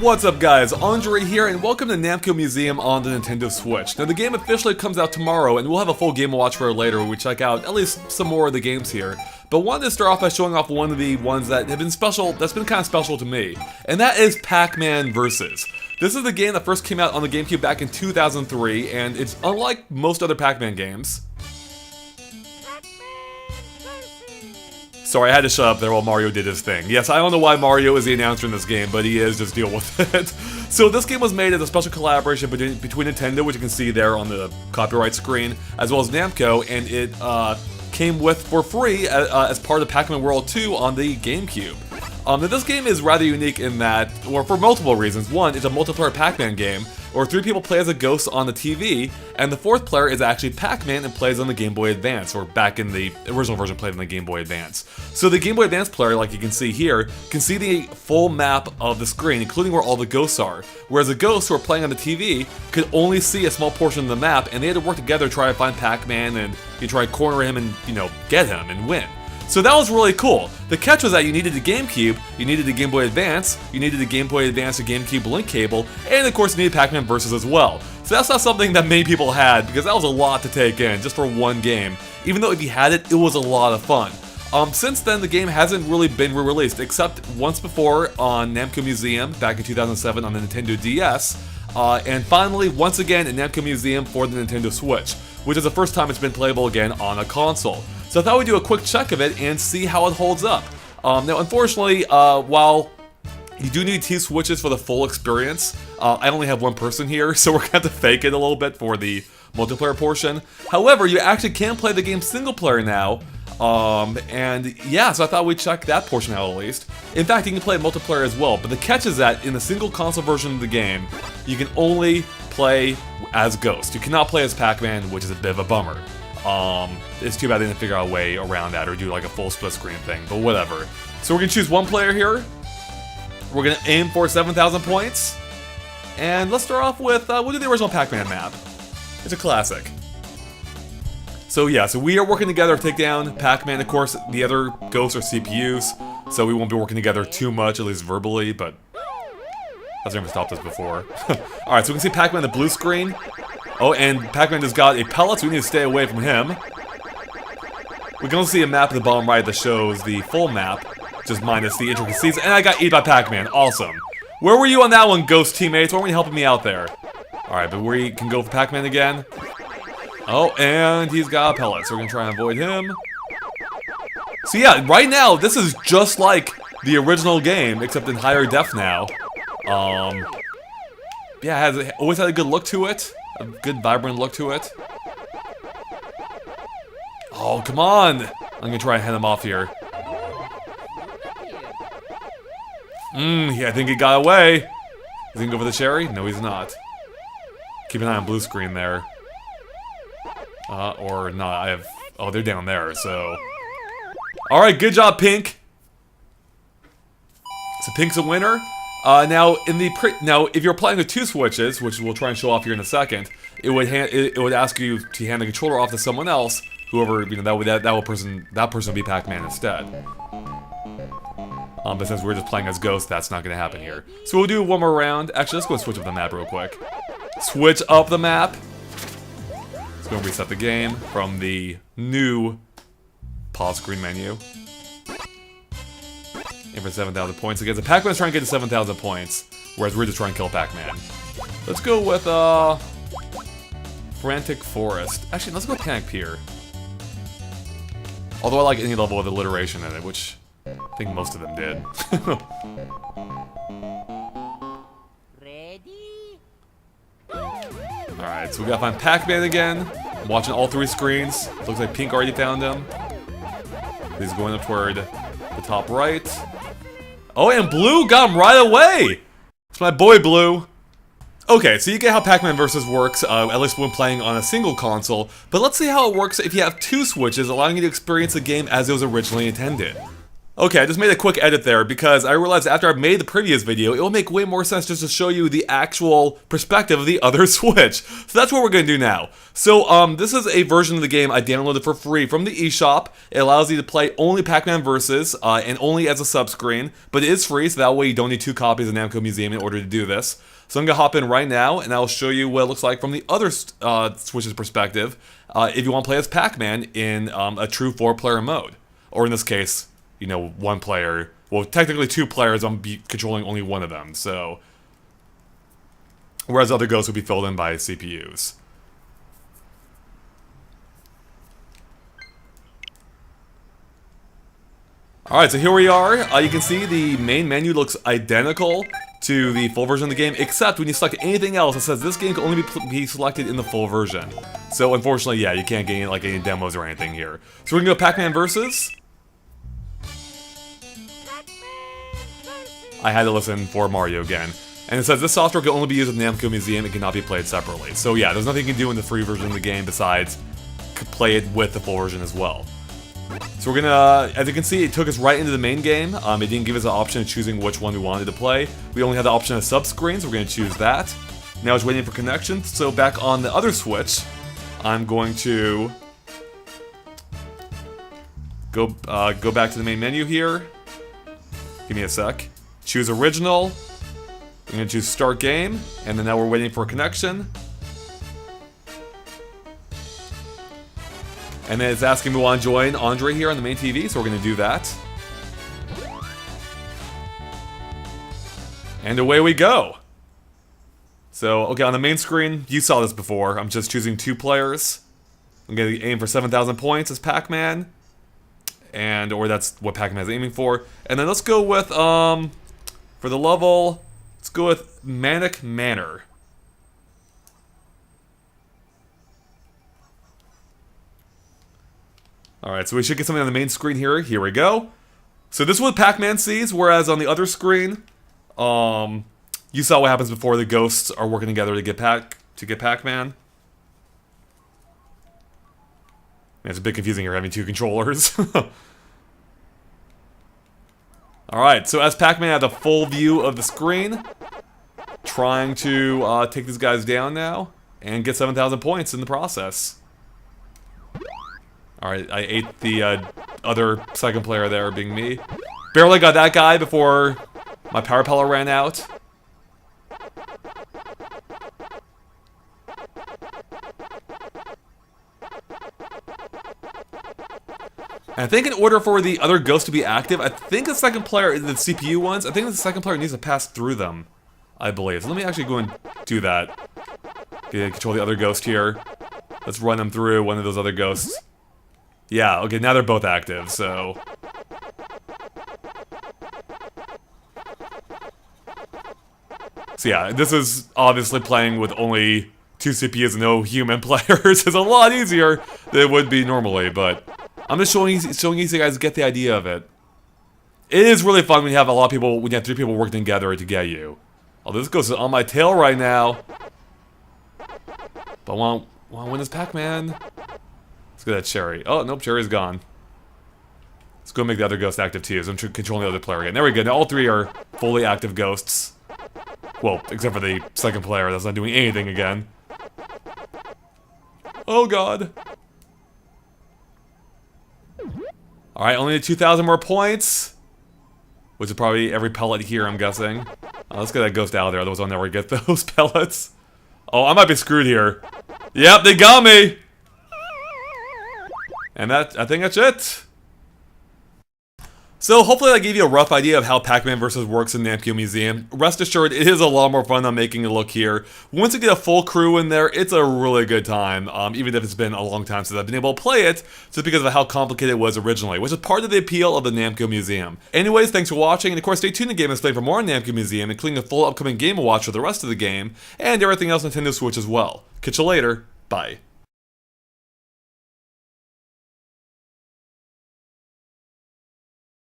What's up guys, Andre here and welcome to Namco Museum on the Nintendo Switch. Now the game officially comes out tomorrow and we'll have a full Game Watch for it later where we check out at least some more of the games here. But wanted to start off by showing off one of the ones that have been special, that's been kind of special to me. And that is Pac-Man Versus. This is the game that first came out on the GameCube back in 2003 and it's unlike most other Pac-Man games. Sorry, I had to shut up there while Mario did his thing. Yes, I don't know why Mario is the announcer in this game, but he is, just deal with it. So this game was made as a special collaboration between Nintendo, which you can see there on the copyright screen, as well as Namco, and it came with for free as part of Pac-Man World 2 on the GameCube. Now this game is rather unique in that, or for multiple reasons. One, it's a multiplayer Pac-Man game, where 3 people play as a ghost on the TV, and the 4th player is actually Pac-Man and plays on the Game Boy Advance, or back in the original version played on the Game Boy Advance. So the Game Boy Advance player, like you can see here, can see the full map of the screen, including where all the ghosts are, whereas the ghosts who are playing on the TV could only see a small portion of the map, and they had to work together to try to find Pac-Man, and you try to corner him and, get him and win. So that was really cool. The catch was that you needed the GameCube, you needed the Game Boy Advance, you needed the Game Boy Advance to GameCube link cable, and of course you needed Pac-Man Versus as well. So that's not something that many people had, because that was a lot to take in, just for one game. Even though if you had it, it was a lot of fun. Since then, the game hasn't really been re-released, except once before on Namco Museum back in 2007 on the Nintendo DS, and finally, once again, in Namco Museum for the Nintendo Switch, which is the first time it's been playable again on a console. So I thought we'd do a quick check of it and see how it holds up. Now, unfortunately, while you do need 2 switches for the full experience, I only have one person here, so we're gonna have to fake it a little bit for the multiplayer portion. However, you actually can play the game single player now, and yeah, so I thought we'd check that portion out at least. In fact, you can play multiplayer as well, but the catch is that in the single console version of the game, you can only play as Ghost. You cannot play as Pac-Man, which is a bit of a bummer. It's too bad they didn't figure out a way around that or do like a full split screen thing, but whatever. So we're gonna choose one player here. We're gonna aim for 7,000 points. And let's start off with, we'll do the original Pac-Man map. It's a classic. So yeah, so we are working together to take down Pac-Man. Of course, the other ghosts are CPUs, so we won't be working together too much, at least verbally, but I've never stopped this before. Alright, so we can see Pac-Man on the blue screen. Oh, and Pac-Man has got a pellet, so we need to stay away from him. We can also see a map at the bottom right that shows the full map, just minus the intricacies, and I got eaten by Pac-Man. Awesome. Where were you on that one, ghost teammates? Why weren't you helping me out there? Alright, but we can go for Pac-Man again. Oh, and he's got a pellet, so we're gonna try and avoid him. So yeah, right now, this is just like the original game, except in higher def now. Yeah, it always had a good look to it. A good vibrant look to it. Oh, come on! I'm gonna try and head him off here. Yeah, I think he got away. Is he gonna go for the cherry? No, he's not. Keep an eye on blue screen there. Or not, oh, they're down there, so. Alright, good job, Pink. So Pink's a winner. Now, if you're playing with 2 switches, which we'll try and show off here in a second, it would ask you to hand the controller off to someone else, whoever, that person would be Pac-Man instead. But since we're just playing as Ghost, that's not gonna happen here. So we'll do one more round. Actually, let's go switch up the map real quick. Switch up the map. Let's go and reset the game from the new pause screen menu. And for 7,000 points again. So Pac-Man's trying to get to 7,000 points, whereas we're just trying to kill Pac-Man. Let's go with, Frantic Forest. Actually, let's go Panic Pier. Although I like any level of alliteration in it, which I think most of them did. Ready? Alright, so we gotta find Pac-Man again. I'm watching all 3 screens. Looks like Pink already found him. He's going up toward the top right. Oh, and Blue got him right away! It's my boy, Blue. Okay, so you get how Pac-Man Versus works, at least when playing on a single console, but let's see how it works if you have 2 switches, allowing you to experience the game as it was originally intended. Okay, I just made a quick edit there because I realized after I made the previous video, it will make way more sense just to show you the actual perspective of the other Switch. So that's what we're going to do now. So this is a version of the game I downloaded for free from the eShop. It allows you to play only Pac-Man Versus and only as a sub-screen, but it is free, so that way you don't need 2 copies of Namco Museum in order to do this. So I'm going to hop in right now, and I'll show you what it looks like from the other Switch's perspective if you want to play as Pac-Man in a true 4-player mode. Or in this case, you know, 1 player. Well, technically 2 players, I'm controlling only one of them, so. Whereas other ghosts would be filled in by CPUs. Alright, so here we are. You can see the main menu looks identical to the full version of the game, except when you select anything else, it says this game can only be selected in the full version. So unfortunately, yeah, you can't get any, like, any demos or anything here. So we're gonna go Pac-Man Versus. I had to listen for Mario again. And it says this software can only be used with Namco Museum and cannot be played separately. So yeah, there's nothing you can do in the free version of the game besides play it with the full version as well. So we're gonna, as you can see, it took us right into the main game. It didn't give us an option of choosing which one we wanted to play. We only had the option of sub-screen, so we're gonna choose that. Now it's waiting for connection, so back on the other Switch, I'm going to go back to the main menu here. Give me a sec. Choose original. I'm going to choose start game, and then now we're waiting for a connection. And then it's asking me to want to join Andre here on the main TV, so we're going to do that. And away we go. So, okay, on the main screen, you saw this before. I'm just choosing 2 players. I'm going to aim for 7,000 points as Pac-Man. Or that's what Pac-Man is aiming for. And then let's go with, for the level, let's go with Manic Manor. Alright, so we should get something on the main screen here. Here we go. So this is what Pac-Man sees, whereas on the other screen, you saw what happens before the ghosts are working together to get Pac-Man. It's a bit confusing here having 2 controllers. Alright, so as Pac-Man had a full view of the screen, trying to take these guys down now, and get 7,000 points in the process. Alright, I ate the other second player there, being me. Barely got that guy before my power pellet ran out. And I think in order for the other ghosts to be active, I think the second player, the CPU ones, I think the second player needs to pass through them, I believe. So let me actually go and do that. Control the other ghost here. Let's run them through one of those other ghosts. Yeah, okay, now they're both active, so. So yeah, this is obviously playing with only 2 CPUs and no human players. It's a lot easier than it would be normally, but I'm just showing you so you guys get the idea of it. It is really fun when you have a lot of people, when you have 3 people working together to get you. Oh, this goes on my tail right now. But I want to win this Pac-Man. Let's get that Cherry. Oh, nope, Cherry's gone. Let's go make the other ghost active too, so I'm controlling the other player again. There we go, now all 3 are fully active ghosts. Well, except for the second player that's not doing anything again. Oh god. Alright, only 2,000 more points. Which is probably every pellet here, I'm guessing. Let's get that ghost out of there, otherwise I'll never get those pellets. Oh, I might be screwed here. Yep, they got me! And I think that's it. So hopefully that gave you a rough idea of how Pac-Man Versus works in Namco Museum. Rest assured, it is a lot more fun than making it look here. Once you get a full crew in there, it's a really good time, even if it's been a long time since I've been able to play it, just because of how complicated it was originally, which is part of the appeal of the Namco Museum. Anyways, thanks for watching, and of course stay tuned to Game Explain for more on Namco Museum, including a full upcoming Game & Watch for the rest of the game, and everything else on Nintendo Switch as well. Catch you later, bye.